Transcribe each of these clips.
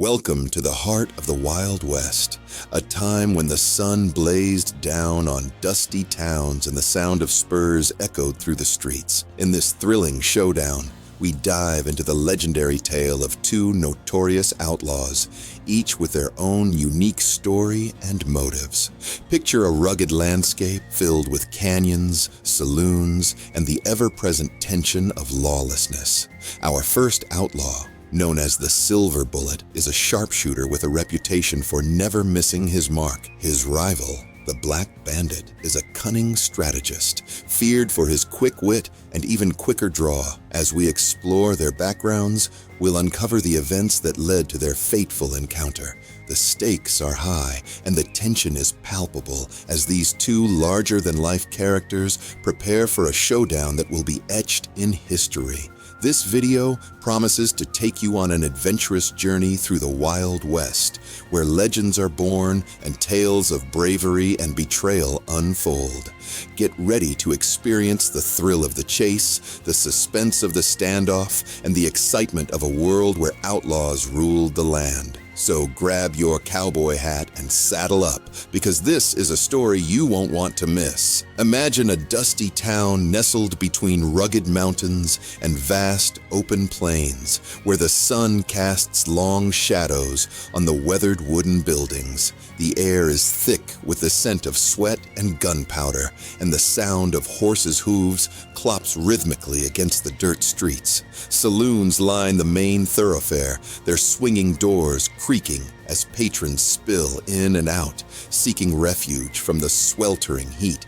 Welcome to the heart of the Wild West, a time when the sun blazed down on dusty towns and the sound of spurs echoed through the streets. In this thrilling showdown, we dive into the legendary tale of two notorious outlaws, each with their own unique story and motives. Picture a rugged landscape filled with canyons, saloons, and the ever-present tension of lawlessness. Our first outlaw, known as the Silver Bullet, is a sharpshooter with a reputation for never missing his mark. His rival, the Black Bandit, is a cunning strategist, feared for his quick wit and even quicker draw. As we explore their backgrounds, we'll uncover the events that led to their fateful encounter. The stakes are high, and the tension is palpable as these two larger-than-life characters prepare for a showdown that will be etched in history. This video promises to take you on an adventurous journey through the Wild West, where legends are born and tales of bravery and betrayal unfold. Get ready to experience the thrill of the chase, the suspense of the standoff, and the excitement of a world where outlaws ruled the land. So grab your cowboy hat and saddle up, because this is a story you won't want to miss. Imagine a dusty town nestled between rugged mountains and vast open plains, where the sun casts long shadows on the weathered wooden buildings. The air is thick with the scent of sweat and gunpowder, and the sound of horses' hooves clops rhythmically against the dirt streets. Saloons line the main thoroughfare, their swinging doors creaking as patrons spill in and out, seeking refuge from the sweltering heat.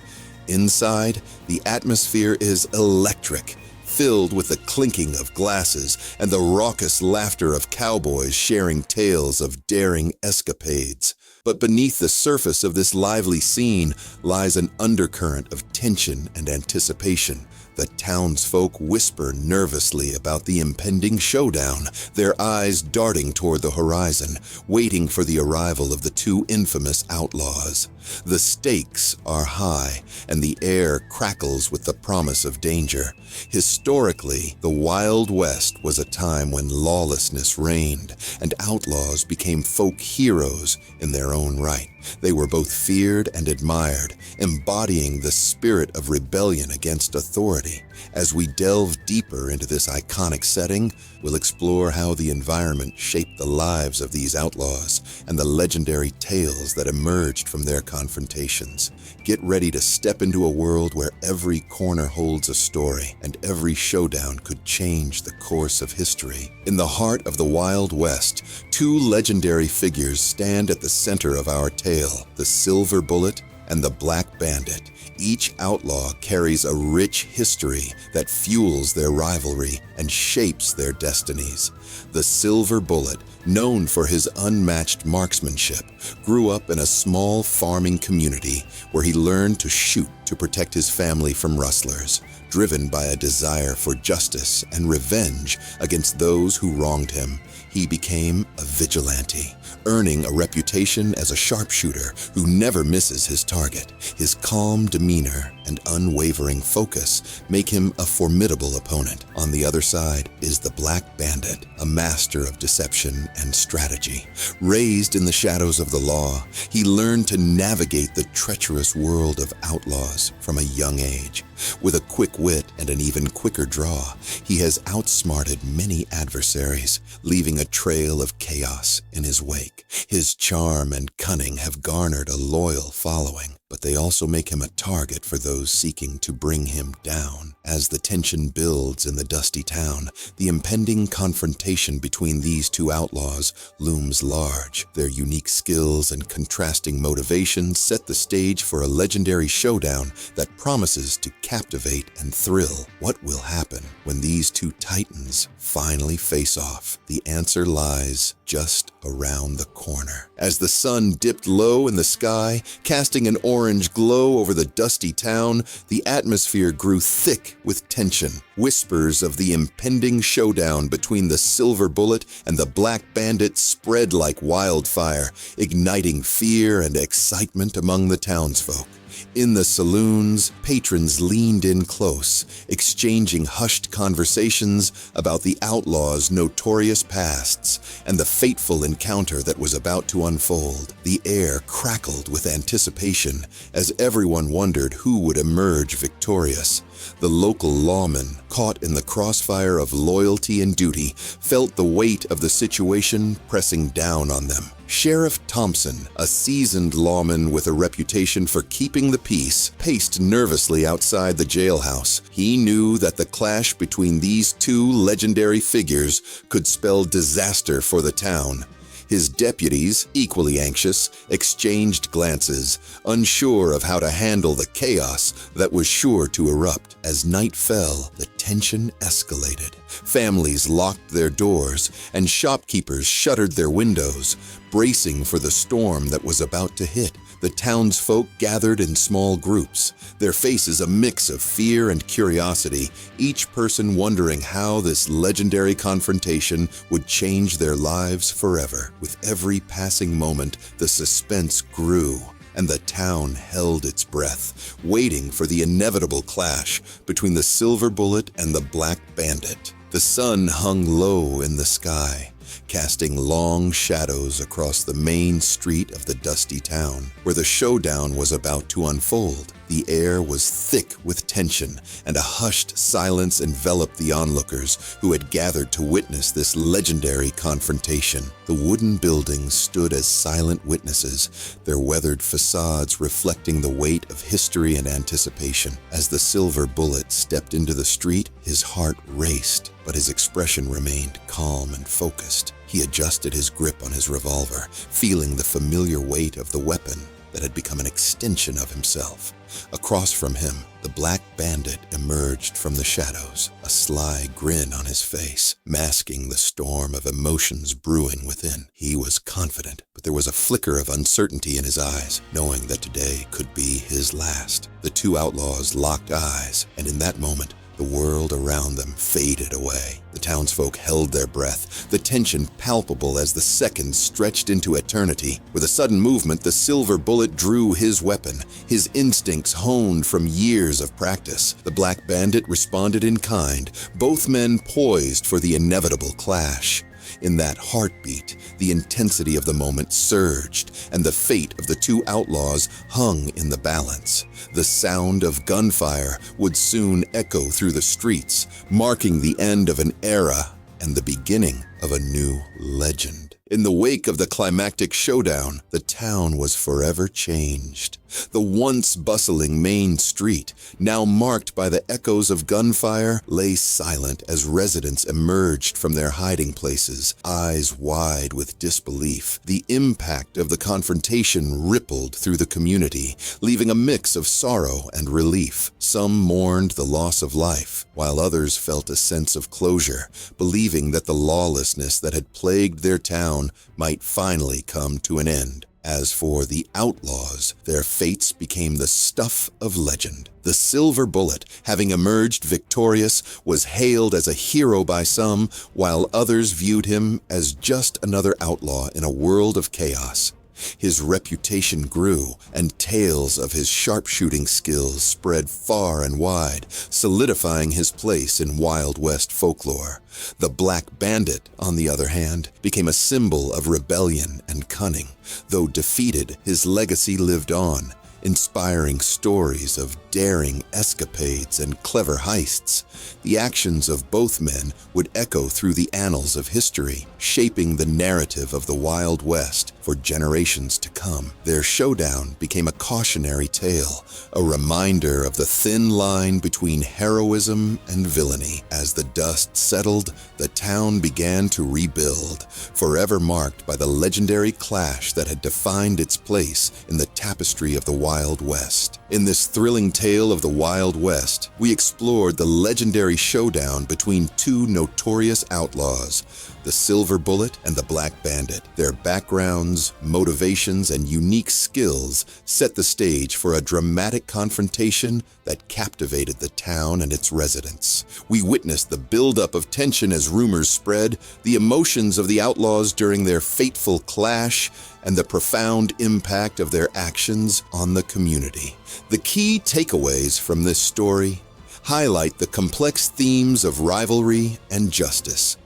Inside, the atmosphere is electric, filled with the clinking of glasses and the raucous laughter of cowboys sharing tales of daring escapades. But beneath the surface of this lively scene lies an undercurrent of tension and anticipation. The townsfolk whisper nervously about the impending showdown, their eyes darting toward the horizon, waiting for the arrival of the two infamous outlaws. The stakes are high, and the air crackles with the promise of danger. Historically, the Wild West was a time when lawlessness reigned, and outlaws became folk heroes in their own right. They were both feared and admired, embodying the spirit of rebellion against authority. As we delve deeper into this iconic setting, we'll explore how the environment shaped the lives of these outlaws and the legendary tales that emerged from their confrontations. Get ready to step into a world where every corner holds a story and every showdown could change the course of history. In the heart of the Wild West, two legendary figures stand at the center of our tale: the Silver Bullet and the Black Bandit. Each outlaw carries a rich history that fuels their rivalry and shapes their destinies. The Silver Bullet, known for his unmatched marksmanship, grew up in a small farming community where he learned to shoot to protect his family from rustlers. Driven by a desire for justice and revenge against those who wronged him, he became a vigilante, earning a reputation as a sharpshooter who never misses his target. His calm demeanor and unwavering focus make him a formidable opponent. On the other side is the Black Bandit, a master of deception and strategy. Raised in the shadows of the law, he learned to navigate the treacherous world of outlaws from a young age. With a quick wit and an even quicker draw, he has outsmarted many adversaries, leaving a trail of chaos in his wake. His charm and cunning have garnered a loyal following, but they also make him a target for those seeking to bring him down. As the tension builds in the dusty town, the impending confrontation between these two outlaws looms large. Their unique skills and contrasting motivations set the stage for a legendary showdown that promises to captivate and thrill. What will happen when these two titans finally face off? The answer lies just around the corner. As the sun dipped low in the sky, casting an orange glow over the dusty town, the atmosphere grew thick with tension. Whispers of the impending showdown between the Silver Bullet and the Black Bandit spread like wildfire, igniting fear and excitement among the townsfolk. In the saloons, patrons leaned in close, exchanging hushed conversations about the outlaws' notorious pasts and the fateful encounter that was about to unfold. The air crackled with anticipation as everyone wondered who would emerge victorious. The local lawmen, caught in the crossfire of loyalty and duty, felt the weight of the situation pressing down on them. Sheriff Thompson, a seasoned lawman with a reputation for keeping the peace, paced nervously outside the jailhouse. He knew that the clash between these two legendary figures could spell disaster for the town. His deputies, equally anxious, exchanged glances, unsure of how to handle the chaos that was sure to erupt. As night fell, the tension escalated. Families locked their doors, and shopkeepers shuttered their windows, bracing for the storm that was about to hit. The townsfolk gathered in small groups, their faces a mix of fear and curiosity, each person wondering how this legendary confrontation would change their lives forever. With every passing moment, the suspense grew, and the town held its breath, waiting for the inevitable clash between the Silver Bullet and the Black Bandit. The sun hung low in the sky, casting long shadows across the main street of the dusty town, where the showdown was about to unfold. The air was thick with tension, and a hushed silence enveloped the onlookers who had gathered to witness this legendary confrontation. The wooden buildings stood as silent witnesses, their weathered facades reflecting the weight of history and anticipation. As the Silver Bullet stepped into the street, his heart raced, but his expression remained calm and focused. He adjusted his grip on his revolver, feeling the familiar weight of the weapon that had become an extension of himself. Across from him, the Black Bandit emerged from the shadows, a sly grin on his face, masking the storm of emotions brewing within. He was confident, but there was a flicker of uncertainty in his eyes, knowing that today could be his last. The two outlaws locked eyes, and in that moment, the world around them faded away. The townsfolk held their breath, the tension palpable as the seconds stretched into eternity. With a sudden movement, the Silver Bullet drew his weapon, his instincts honed from years of practice. The Black Bandit responded in kind, both men poised for the inevitable clash. In that heartbeat, the intensity of the moment surged, and the fate of the two outlaws hung in the balance. The sound of gunfire would soon echo through the streets, marking the end of an era and the beginning of a new legend. In the wake of the climactic showdown, the town was forever changed. The once bustling main street, now marked by the echoes of gunfire, lay silent as residents emerged from their hiding places, eyes wide with disbelief. The impact of the confrontation rippled through the community, leaving a mix of sorrow and relief. Some mourned the loss of life, while others felt a sense of closure, believing that the lawlessness that had plagued their town might finally come to an end. As for the outlaws, their fates became the stuff of legend. The Silver Bullet, having emerged victorious, was hailed as a hero by some, while others viewed him as just another outlaw in a world of chaos. His reputation grew, and tales of his sharpshooting skills spread far and wide, solidifying his place in Wild West folklore. The Black Bandit, on the other hand, became a symbol of rebellion and cunning. Though defeated, his legacy lived on, inspiring stories of daring escapades and clever heists. The actions of both men would echo through the annals of history, shaping the narrative of the Wild West for generations to come. Their showdown became a cautionary tale, a reminder of the thin line between heroism and villainy. As the dust settled, the town began to rebuild, forever marked by the legendary clash that had defined its place in the tapestry of the Wild West. In this thrilling tale of the Wild West, we explored the legendary showdown between two notorious outlaws, the Silver Bullet and the Black Bandit. Their backgrounds, motivations, and unique skills set the stage for a dramatic confrontation that captivated the town and its residents. We witnessed the buildup of tension as rumors spread, the emotions of the outlaws during their fateful clash, and the profound impact of their actions on the community. The key takeaways from this story highlight the complex themes of rivalry and justice.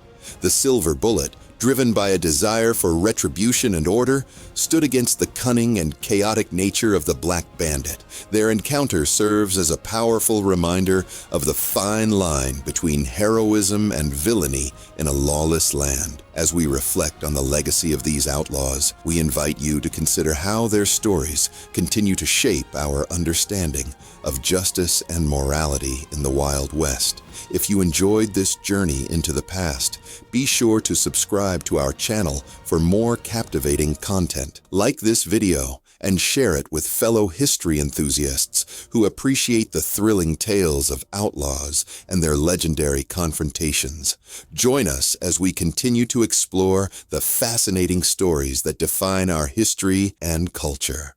The Silver Bullet, driven by a desire for retribution and order, stood against the cunning and chaotic nature of the Black Bandit. Their encounter serves as a powerful reminder of the fine line between heroism and villainy in a lawless land. As we reflect on the legacy of these outlaws, we invite you to consider how their stories continue to shape our understanding of justice and morality in the Wild West. If you enjoyed this journey into the past, be sure to subscribe to our channel for more captivating content. Like this video and share it with fellow history enthusiasts who appreciate the thrilling tales of outlaws and their legendary confrontations. Join us as we continue to explore the fascinating stories that define our history and culture.